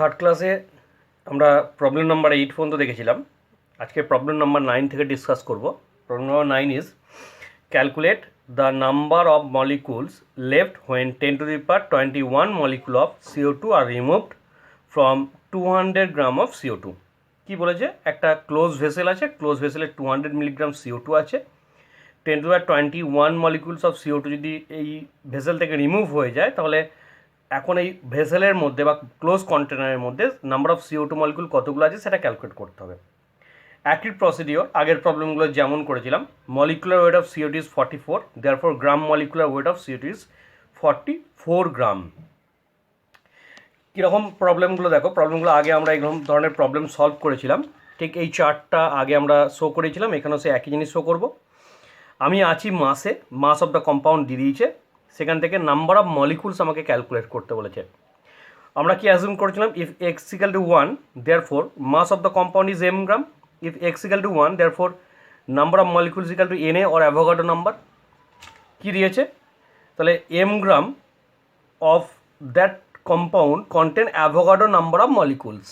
Third ক্লাসে আমরা problem number 8 পর্যন্ত দেখেছিলাম। আজকে প্রবলেম নাম্বার 9 থেকে ডিসকাস করব। Problem number 9 is calculate the number of molecules left when 10 to the power 21 molecule of CO2 R removed from 200 gram of CO2। কি বলেছে, একটা ক্লোজ ভেসেল আছে, ক্লোজ ভেসেলে 200 মিলিগ্রাম CO2 আছে, 10 to the power 21 molecules of CO2 যদি এই vessel থেকে remove হয়ে যায়, তাহলে এখন এই ভেসেলের মধ্যে বা ক্লোজ কন্টেনারের মধ্যে নাম্বার অফ CO2 মলিকুল কতগুলো আছে সেটা ক্যালকুলেট করতে হবে। একই প্রসিডিওর আগের প্রবলেমগুলো যেমন করেছিলাম। Molecular weight of CO2 is 44, therefore gram molecular weight of CO2 is 44 গ্রাম। কীরকম প্রবলেমগুলো দেখো, প্রবলেমগুলো আগে আমরা এরকম ধরনের প্রবলেম সলভ করেছিলাম, ঠিক এই চার্টটা আগে আমরা শো করেছিলাম, এখানেও সে একই জিনিস শো করব। আমি আছি মাসে, মাস অফ দ্য কম্পাউন্ড দিয়ে দিয়েছে, সেখান থেকে নাম্বার অফ মলিকুলস আমাকে ক্যালকুলেট করতে বলেছে। আমরা কি অ্যাজিউম করেছিলাম, if X equal to 1 therefore mass of the compound is M gram, if X equal to 1 therefore number of molecules equal to N A or Avogadro number. কী দিয়েছে, তাহলে M gram of that compound contain Avogadro number of molecules.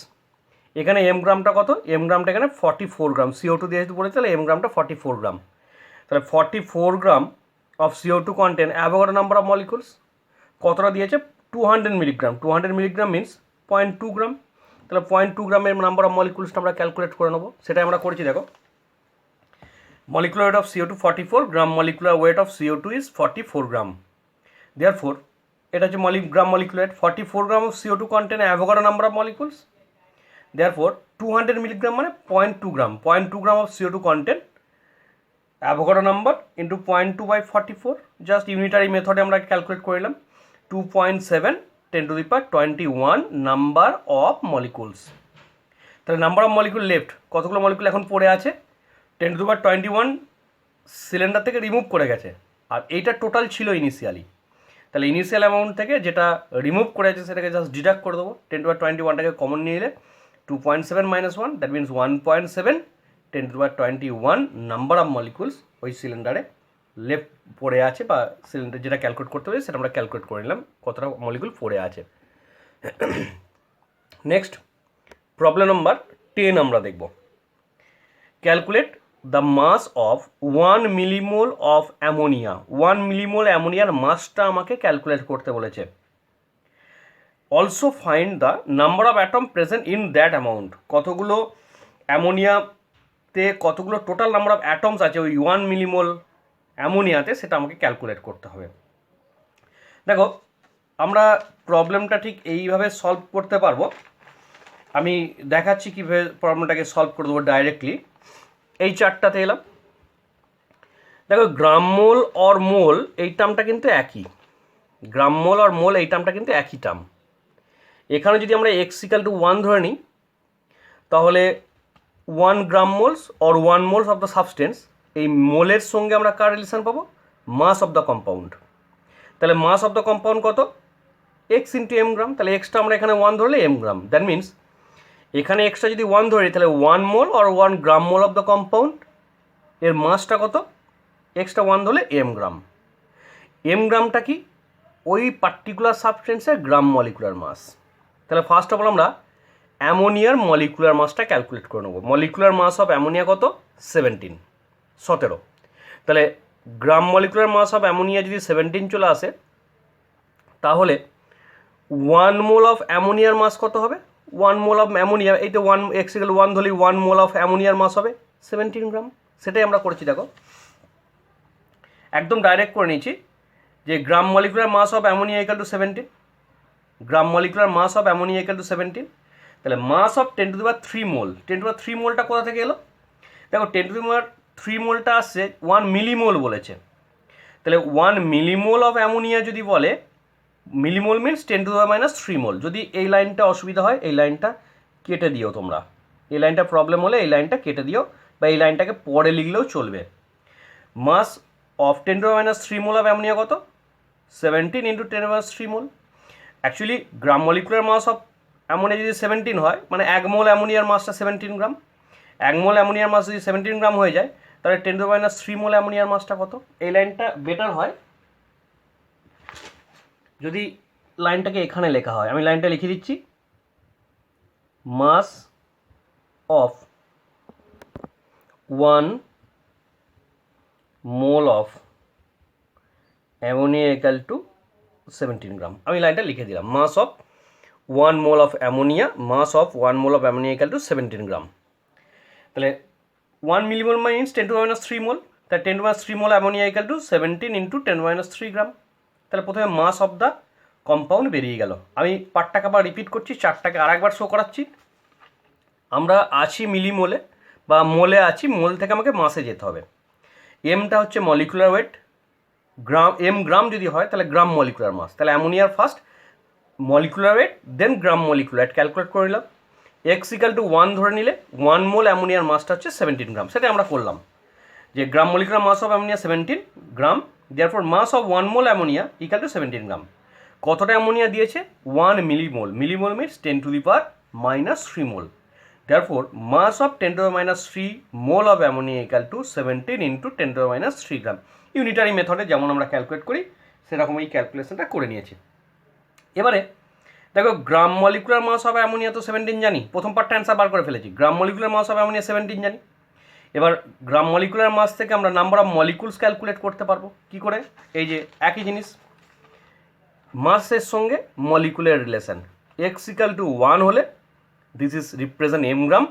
এখানে M গ্রামটা কত, M গ্রামটা এখানে 44 গ্রাম, CO2 দিয়ে বলেছে, তাহলে এম গ্রামটা 44 গ্রাম। তাহলে 44 gram of CO2 contain Avogadro number of molecules কতটা দিয়েছে, 200 মিলিগ্রাম। 200 মিলিগ্রাম মিনস 0.2 গ্রাম। তাহলে 0.2 গ্রামের নাম্বার অফ মলিকুলসটা আমরা ক্যালকুলেট করে নেবো, সেটাই আমরা করেছি। দেখো, molecular weight of CO2 44 gram, molecular weight of CO2 is 44 gram. Therefore এটা হচ্ছে gram molecular weight, 44 gram of CO2 contain Avogadro number of molecules. Therefore 200 milligram মানে 0.2 gram, 0.2 gram of CO2 contain Avogadro number into 0.2 by 44, just unitary মেথডে আমরা calculate করে নিলাম। 2.7 10 to the power 21 number of molecules. তাহলে number of molecule left, কতগুলো molecule এখন পড়ে আছে, 10 to the power 21 সিলিন্ডার থেকে রিমুভ করে গেছে, আর এইটা টোটাল ছিল ইনিশিয়ালি। তাহলে ইনিশিয়াল অ্যামাউন্ট থেকে যেটা রিমুভ করে আছে সেটাকে জাস্ট ডিডাক্ট করে দেবো। 10 to the power 21টাকে কমন নিয়ে এলে 2.7 minus 1, that means 1.7 10 to the power 21 number of molecules ওই সিলিন্ডারে লেফট পড়ে আছে, বা সিলিন্ডার যেটা ক্যালকুলেট করতে হবে সেটা আমরা ক্যালকুলেট করে নিলাম কতটা মলিকুল পড়ে আছে। নেক্সট প্রবলেম নাম্বার 10 আমরা দেখব। Calculate the mass of 1 millimole of ammonia. 1 millimole অ্যামোনিয়ার মাসটা আমাকে ক্যালকুলেট করতে বলেছে। Also find the number of atom present in that amount. কতগুলো অ্যামোনিয়াতে কতগুলো টোটাল নাম্বার অফ অ্যাটমস আছে ওই 1 মিলিমোল অ্যামোনিয়াতে, সেটা আমাকে ক্যালকুলেট করতে হবে। দেখো, আমরা প্রবলেমটা ঠিক এইভাবে সলভ করতে পারবো। আমি দেখাচ্ছি কীভাবে প্রবলেমটাকে সলভ করে দেবো ডাইরেক্টলি। এই চারটাতে এলাম, দেখো গ্রাম মোল অর মোল এই টার্মটা কিন্তু একই, গ্রাম মোল আর মোল এই টার্মটা কিন্তু একই টার্ম। এখানে যদি আমরা x ইকাল টু 1 ধরে নিই, তাহলে 1 gram moles or 1 moles of the substance, এই মোলের সঙ্গে আমরা কার রিলেশন পাবো, মাস অফ দ্য কম্পাউন্ড। তাহলে মাস অফ দ্য কম্পাউন্ড কত, x ইন্টু এম গ্রাম। তাহলে এক্সটা আমরা এখানে 1 ধরলে এম গ্রাম, দ্যাট মিনস এখানে এক্সটা যদি 1 ধরি, তাহলে 1 mole or 1 gram mole of the compound এর মাসটা কত, এক্সটা 1 ধরলে এম গ্রাম। এম গ্রামটা কি, ওই পার্টিকুলার সাবস্টেন্সের গ্রাম মলিকুলার মাস। তাহলে ফার্স্ট অফ অল আমরা অ্যামোনিয়ার মলিকুলার মাসটা ক্যালকুলেট করে নেবো। মলিকুলার মাস অফ অ্যামোনিয়া কত, 17। তাহলে gram molecular mass of ammonia যদি 17 চলে আসে, তাহলে 1 মোল অফ অ্যামোনিয়ার মাস কত হবে, 1 মোল অফ অ্যামোনিয়া, এই তো 1 x ইকুয়াল 1 ধরলেই 1 মোল অফ অ্যামোনিয়ার মাস হবে 17 গ্রাম। সেটাই আমরা করেছি। দেখো, একদম ডাইরেক্ট করে নিয়েছি যে gram molecular mass of ammonia equal to 17, gram molecular mass of ammonia equal to 17। তাহলে mass of 10 to the power 3 mole, 10 to the power 3 মোলটা কোথা থেকে এলো, দেখো 10 to the power 3 মোলটা আসছে 1 মিলিমোল বলেছে। তাহলে 1 মিলিমোল অফ অ্যামোনিয়া যদি বলে, millimole means 10 to the power minus 3 মোল। যদি এই লাইনটা অসুবিধা হয়, এই লাইনটা কেটে দিও তোমরা, এই লাইনটা প্রবলেম হলে এই লাইনটা কেটে দিও, বা এই লাইনটাকে পরে লিখলেও চলবে। Mass of 10 to the power minus 3 mole of ammonia কত, 17 into 10 to the power 3 mole. Actually gram molecular mass of ammonia যদি 17 হয়, মানে 1 মোল অ্যামোনিয়ার মাসটা 17 গ্রাম, 1 মোল অ্যামোনিয়ার মাস যদি 17 গ্রাম হয়ে যায়, তাহলে 10 to the power minus 3 মোল অ্যামোনিয়ার মাসটা কত। এই লাইনটা বেটার হয় যদি লাইনটাকে এখানে লেখা হয়। আমি লাইনটা লিখে দিচ্ছি, mass of 1 mole of ammonia equal to 17 gram. আমি লাইনটা লিখে দিলাম, mass of 1 mole of ammonia, mass of 1 mole of ammonia equal to 17 gram. তাহলে 1 millimole means 10 to the minus 3 mole, তাহলে 10 to the minus 3 mole ammonia equal to 17 into 10 to the minus 3 gram. তাহলে প্রথমে মাস of the compound বেরিয়ে গেল। আমি পার্টটাকে আবার repeat করছি, চারটাকে আর একবার শো করাচ্ছি। আমরা আছি মিলিমোলে বা মোলে আছি, মোল থেকে আমাকে মাসে যেতে হবে। এমটা হচ্ছে molecular weight, gram M gram যদি হয় তাহলে গ্রাম মলিকুলার মাস, তাহলে অ্যামোনিয়ার first molecular weight then gram molecular weight calculate করে নিলাম। এক্স ইকাল টু 1 ধরে নিলে 1 মোল অ্যামোনিয়ার মাসটা হচ্ছে 17 গ্রাম, সেটা আমরা করলাম যে gram molecular mass of ammonia 17 gram, therefore mass of 1 mole ammonia equal to 17 gram. কতটা অ্যামোনিয়া দিয়েছে? 1 millimole, millimole means 10 to the power minus 3 mole, therefore mass of 10 to the minus 3 mole of ammonia equal to 17 into 10 to the minus 3 gram. Unitary মেথডে যেমন আমরা calculate করি সেরকম এই ক্যালকুলেশনটা করে নিয়েছি। এবারে দেখো গ্রাম মলিকুলার মাস অফ অ্যামোনিয়া তো 17 জানি, প্রথম পার্টটা অ্যান্সার বার করে ফেলেছি। গ্রাম মলিকুলার মাস অফ অ্যামোনিয়া 17 জানি। এবার গ্রাম মলিকুলার মাস থেকে আমরা নাম্বার অফ মলিকুলস ক্যালকুলেট করতে পারবো কি করে? এই যে একই জিনিস, মাসের সঙ্গে molecular relation, X equal to 1 হলে this is represent M gram,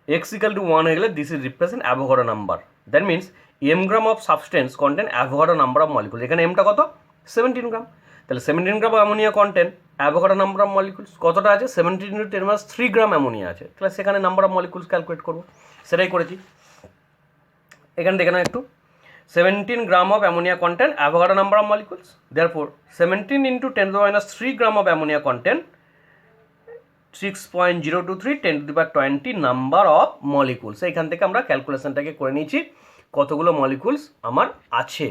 X equal to 1 হয়ে গেলে this is represent Avogadro number. That means M gram of substance contain Avogadro number of molecule. এখানে এমটা কত? 17 গ্রাম। তাহলে 17 gram ammonia contain Avogadro number of molecules কতটা আছে? 17 into 10 minus 3 গ্রাম ammonia আছে। তাহলে সেখানে নাম্বার অফ মলিকুলস ক্যালকুলেট করবো, সেটাই করেছি। এখানে দেখে নাও একটু, 17 gram of ammonia contain Avogadro number of molecules, therefore 17 into 10 to the minus 3 gram of ammonia contain 6.023 10 to the power 20 number of molecules. এইখান থেকে আমরা ক্যালকুলেশনটাকে করে নিয়েছি কতগুলো মলিকুলস আমার আছে।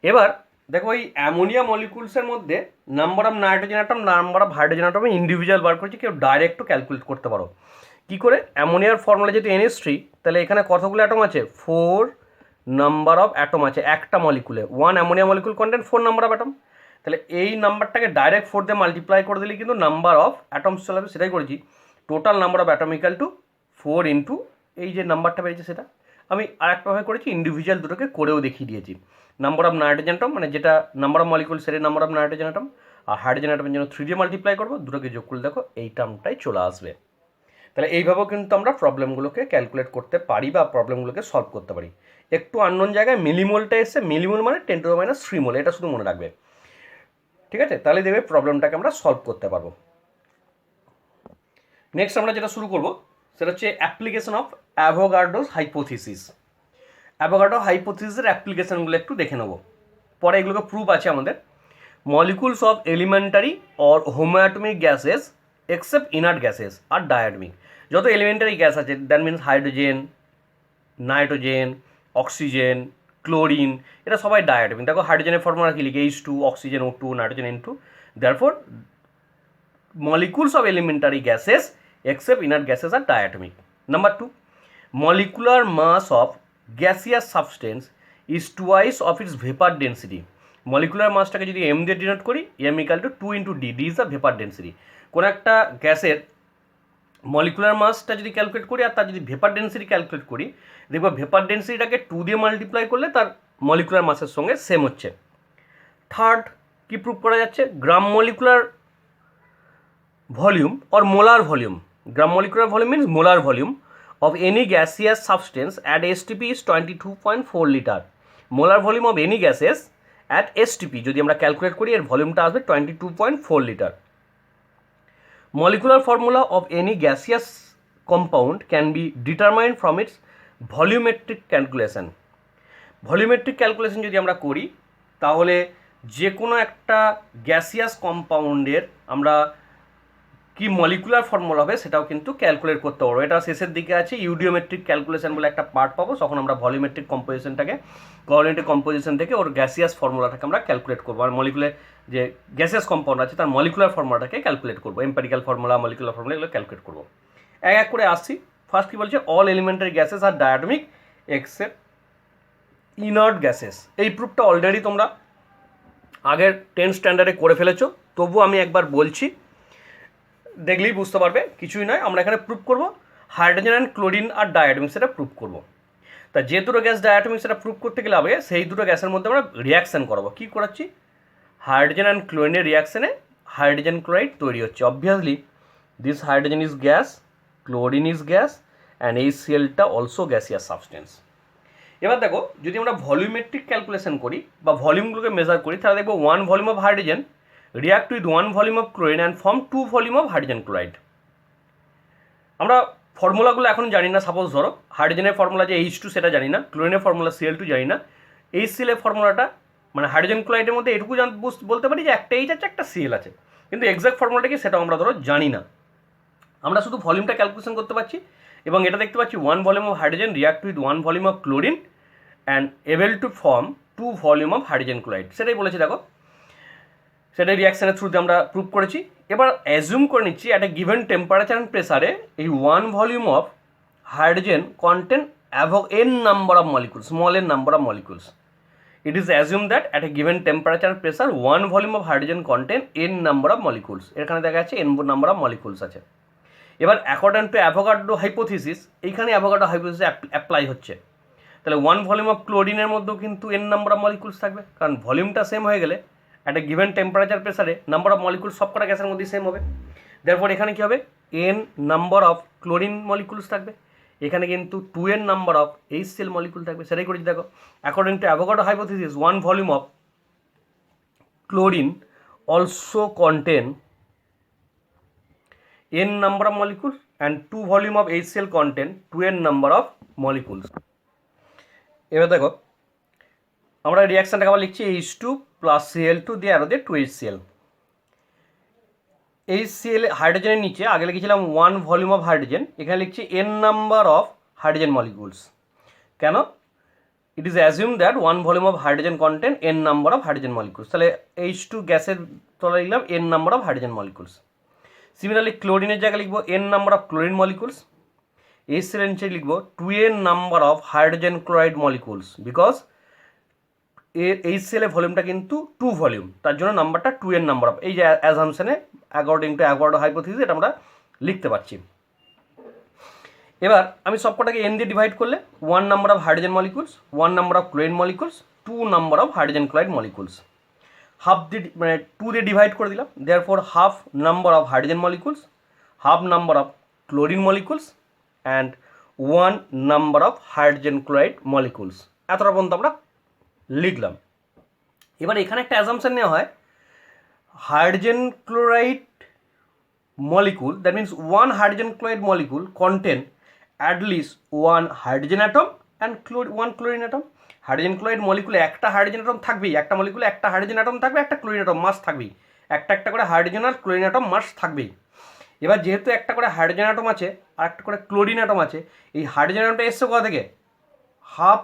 এবার দেখো এই অ্যামোনিয়া মলিকুলসের মধ্যে number of nitrogen atom, number of hydrogen atom individual বার করেছি, কেউ ডাইরেক্টও ক্যালকুলেট করতে পারো। কী করে? অ্যামোনিয়ার ফর্মুলা যেহেতু NH3, তাহলে এখানে কতগুলো অ্যাটম আছে? 4 নাম্বার অফ অ্যাটম আছে একটা মলিকুলে। 1 ammonia molecule content 4 number of atom. তাহলে এই নাম্বারটাকে ডাইরেক্ট 4 দিয়ে মাল্টিপ্লাই করে দিলে কিন্তু নাম্বার অফ অ্যাটমস চলে আসবে, সেটাই করেছি। Total number of atom equal to 4 into এই যে নাম্বারটা বেরিয়েছে সেটা। আমি আর একটাভাবে করেছি, ইন্ডিভিজুয়াল দুটোকে করেও দেখিয়ে দিয়েছি। নাম্বার অফ নাইট্রোজেন অ্যাটম মানে যেটা নাম্বার অফ মলিকুল সেটাই নাম্বার অফ নাইট্রোজেন অ্যাটম, আর হাইড্রোজেন অ্যাটমের জন্য 3 দিয়ে মাল্টিপ্লাই করবো, দুটোকে যোগ করলে দেখো এই টার্মটাই চলে আসবে। তাহলে এইভাবেও কিন্তু আমরা প্রবলেমগুলোকে ক্যালকুলেট করতে পারি বা প্রবলেমগুলোকে সলভ করতে পারি। একটু আননোন জায়গায় মিলিমোলটা এসে, মিলিমোল মানে 10 to the minus 3 মোল, এটা শুধু মনে রাখবে, ঠিক আছে? তাহলে দেখবে প্রবলেমটাকে আমরা সলভ করতে পারবো। নেক্সট আমরা যেটা শুরু করবো সেটা হচ্ছে application of Avogadro's hypothesis. Avogadro হাইপোথিসিসের অ্যাপ্লিকেশনগুলো একটু দেখে নেবো, পরে এগুলোকে প্রুফ আছে আমাদের। Molecules of elementary or homoatomic gases except inert gases আর ডায়াটমিক। যত এলিমেন্টারি গ্যাস আছে, that means hydrogen, nitrogen, oxygen, chlorine, এটা সবাই ডায়াটমিক। দেখো হাইড্রোজেনের ফর্মুলা কি লিখে? H2, oxygen O2, nitrogen N2। Therefore molecules of elementary gases except inert gases are diatomic. Number 2, molecular mass of gaseous substance is twice of its vapor density. molecular মাসটাকে যদি m দিয়ে denote করি, m equal to 2 into d, d is the vapor density. কোন একটা গ্যাসের molecular মাসটা যদি calculate করি আর তার যদি ভেপার ডেন্সিটি ক্যালকুলেট করি, দেখবো ভেপার ডেন্সিটিটাকে 2 দিয়ে মাল্টিপ্লাই করলে তার মলিকুলার মাসের সঙ্গে সেম হচ্ছে। থার্ড কি প্রুভ করা যাচ্ছে? গ্রাম molecular volume or molar volume. Gram molecular volume means molar volume of any gaseous substance at STP is 22.4 liter. Molar volume of any gases at STP যদি আমরা ক্যালকুলেট করি এর ভলিউমটা আসবে 22.4 litre. Molecular formula of any gaseous compound can be determined from its volumetric calculation. Volumetric calculation যদি আমরা করি তাহলে যে কোনো একটা গ্যাসিয়াস কম্পাউন্ডের আমরা কি মলিকুলার ফর্মুলা হবে সেটাও কিন্তু ক্যালকুলেট করতে পারবো। এটা শেষের দিকে আছে, ইউডিওমেট্রিক ক্যালকুলেশন বলে একটা পার্ট পাবো, তখন আমরা ভলিউমেট্রিক কম্পোজিশনটাকে, কোঅর্ডিনেটেড কম্পোজিশন থেকে ওর গ্যাসিয়াস ফর্মুলাটাকে আমরা ক্যালকুলেট করবো, আর মলিকুলার যে গ্যাসিয়াস কম্পাউন্ড আছে তার মলিকুলার ফর্মুলাটাকে ক্যালকুলেট করবো, এম্পেরিক্যাল ফর্মুলা, মলিকুলার ফর্মুলা এগুলো ক্যালকুলেট করবো। এক এক করে আসছি। ফার্স্ট কি বলছে? অল এলিমেন্টারি গ্যাসেস আর ডায়াটমিক এক্সেপ্ট ইনার্ট গ্যাসেস। এই প্রুফটা অলরেডি তোমরা আগের 10 স্ট্যান্ডার্ডে করে ফেলেছো, তবু আমি একবার বলছি। দেখলেই বুঝতে পারবে, কিছুই নয়। আমরা এখানে প্রুভ করব hydrogen and chlorine are diatomic, সেটা প্রুভ করব। তা যে দুটো গ্যাস ডায়াটমিক সেটা প্রুভ করতে গেলে আগে সেই দুটো গ্যাসের মধ্যে আমরা রিয়াকশান করাবো। কী করাচ্ছি? হাইড্রোজেন অ্যান্ড ক্লোরিনের রিয়াকশানে হাইড্রোজেন ক্লোরাইড তৈরি হচ্ছে। Obviously this hydrogen is gas, chlorine is gas, and এই সিএলটা অলসো গ্যাসিয়াস সাবস্টেন্স। এবার দেখো, যদি আমরা ভলিউমেট্রিক ক্যালকুলেশন করি বা ভলিউমগুলোকে মেজার করি, তাহলে দেখবো 1 volume of hydrogen react with 1 volume of chlorine and form 2 volume of hydrogen chloride. আমরা ফর্মুলাগুলো এখন জানি না। সাপোজ ধরো হাইড্রোজেনের ফর্মুলা যে H2 সেটা জানি না, ক্লোরিনের ফর্মুলা Cl2 জানি না। HCl এর ফর্মুলাটা মানে হাইড্রোজেন ক্লোরাইডের মধ্যে এটুকু বলতে পারি যে একটা H আছে একটা Cl আছে, কিন্তু এক্সাক্ট ফর্মুলাটা কি সেটা আমরা ধরো জানি না। আমরা শুধু ভলিউমটা ক্যালকুলেশন করতে পারছি এবং এটা দেখতে পাচ্ছি 1 volume of hydrogen react with 1 volume of chlorine and able to form 2 volume of hydrogen chloride, সেটাই বলেছি। দেখো সেটাই রিয়াকশানের থ্রুতে আমরা প্রুভ করেছি। এবার অ্যাজিউম করে নিচ্ছি at a given temperature and প্রেসারে এই 1 volume of hydrogen contain n number of molecules, small n number of molecules. It is assume that at a given temperature pressure 1 volume of hydrogen contain n number of molecules. এখানে দেখা যাচ্ছে n number of molecules আছে। এবার according to Avogadro hypothesis, এইখানে Avogadro hypothesis apply হচ্ছে। তাহলে 1 volume of ক্লোরিনের মধ্যেও কিন্তু n নাম্বার অফ মলিকুলস থাকবে, কারণ ভলিউমটা সেম হয়ে গেলে একটা গিভেন টেম্পারেচার প্রেসারে নাম্বার অফ মলিকুলস সব কটা গ্যাসের মধ্যেই সেম হবে। দেয়ারফর এখানে কী হবে? n number of chlorine molecules থাকবে, এখানে কিন্তু 2n number of HCl molecule থাকবে। সেটাই করেছি। দেখো according to Avogadro hypothesis 1 volume of chlorine also contain n number of molecules and 2 volume of HCl contain 2n number of molecules. এবার দেখো আমরা রিয়াকশানটাকে আবার লিখছি H2 প্লাস Cl2 দিয়ে আরও দিয়ে 2HCl। HCl হাইড্রোজেনের নিচে আগে লিখেছিলাম 1 ভলিউম অফ হাইড্রোজেন, এখানে লিখছি n number of hydrogen molecules. কেন? It is assume that 1 volume of hydrogen contain n number of hydrogen molecules. তাহলে H2 গ্যাসের তলায় লিখলাম n number of hydrogen molecules. Similarly ক্লোরিনের জায়গায় লিখবো n number of chlorine molecules. HCl এর নিচে লিখবো 2n number of hydrogen chloride molecules, because HCl এর ভলিউমটা কিন্তু 2 ভলিউম, তার জন্য নাম্বারটা 2n নাম্বার অফ। এই যে অ্যাজাম্পশনে অ্যাকর্ডিং টু অ্যাভোগাড্রো হাইপোথিসিস এটা আমরা লিখতে পারছি। এবার আমি সবকটাকে n দিয়ে ডিভাইড করলে 1 number of hydrogen molecules, 1 number of chlorine molecules, 2 number of hydrogen chloride molecules. Half দিয়ে মানে 2 দিয়ে ডিভাইড করে দিলাম, therefore half number of hydrogen molecules, half number of chlorine molecules and 1 number of hydrogen chloride molecules. এতটা পর্যন্ত আমরা লিখলাম। এবার এখানে একটা অ্যাজাম্পশন নেওয়া হয়, hydrogen chloride molecule, that means 1 hydrogen chloride molecule contain at least 1 hydrogen atom and 1 chlorine atom. Hydrogen chloride মলিকুলে একটা হাইড্রোজেন অ্যাটম থাকবেই, একটা মলিকুলে একটা হাইড্রোজেন অ্যাটম থাকবে, একটা ক্লোরিন অ্যাটম মাস্ট থাকবেই, একটা করে হাইড্রোজেন আর ক্লোরিন অ্যাটম মাস্ট থাকবেই। এবার যেহেতু একটা করে হাইড্রোজেন অ্যাটম আছে আর একটা করে ক্লোরিন অ্যাটম আছে, এই হাইড্রোজেন অ্যাটমটা এসছে কোথা থেকে? Half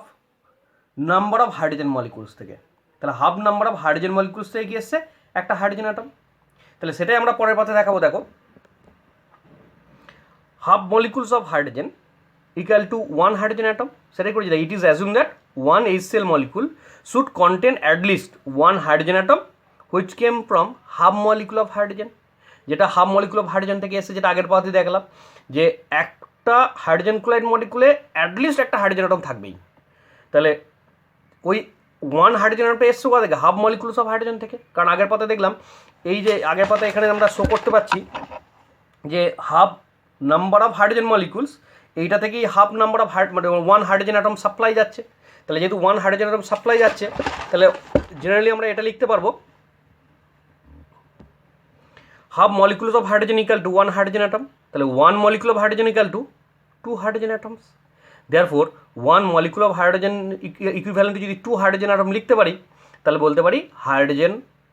number of hydrogen molecules থেকে। তাহলে half number of hydrogen molecules থেকে কি এসছে? একটা হাইড্রোজেন অ্যাটম। তাহলে সেটাই আমরা পরের পাতে দেখাবো। দেখো half molecules of hydrogen equal to 1 hydrogen atom, সেটাই করেছি। ইট is assume that 1 HCl molecule should contain at least 1 hydrogen atom which came from half molecule of hydrogen, যেটা হাফ মলিকুল অফ হাইড্রোজেন থেকে এসেছে, যেটা আগের পাতে দেখলাম যে একটা হাইড্রোজেন ক্লোরাইড মলিকুলে অ্যাটলিস্ট একটা হাইড্রোজেন অ্যাটম থাকবেই। তাহলে ওই 1 হাইড্রোজেন অ্যাটমটা এসছে কোথা থেকে? হাফ মলিকুলস অফ হাইড্রোজেন থেকে। কারণ আগের পাতে দেখলাম, এই যে আগের পাতে এখানে আমরা শো করতে পারছি যে half number of hydrogen molecules, এইটা থেকেই হাফ নাম্বার অফ মানে 1 হাইড্রোজেন অ্যাটম সাপ্লাই যাচ্ছে। তাহলে যেহেতু 1 হাইড্রোজেন অ্যাটম সাপ্লাই যাচ্ছে, তাহলে জেনারেলি আমরা এটা লিখতে পারবো half molecules of hydrogen equal to 1 hydrogen atom. তাহলে 1 molecule of hydrogen equal to 2 hydrogen atoms. Therefore 1 molecule of hydrogen equivalent যদি 2 হাইড্রোজেন অ্যাটম লিখতে পারি, তাহলে বলতে পারি হাইড্রোজেন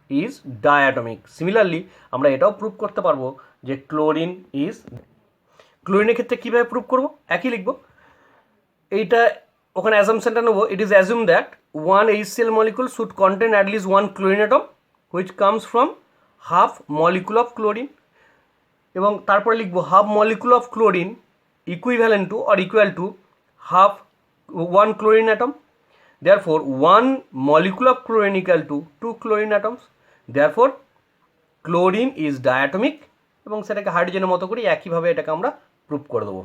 ইজ ডায়াটমিক। সিমিলারলি আমরা এটাও প্রুভ করতে পারবো যে ক্লোরিন ইজ। ক্লোরিনের ক্ষেত্রে কীভাবে প্রুভ করবো? একই লিখবো, এইটা ওখানে অ্যাজাম্পশনটা নেবো। ইট is assume that 1 HCl molecule should contain at least 1 chlorine atom which comes from half molecule of chlorine, এবং তারপরে লিখবো half molecule of chlorine equivalent to or equal to half 1 chlorine atom. Therefore 1 molecule of chlorine equal to 2 chlorine atoms. Therefore chlorine is diatomic এবং সেটাকে হাইড্রোজেনের মতো করি একইভাবে এটাকে আমরা প্রুভ করে দেবো।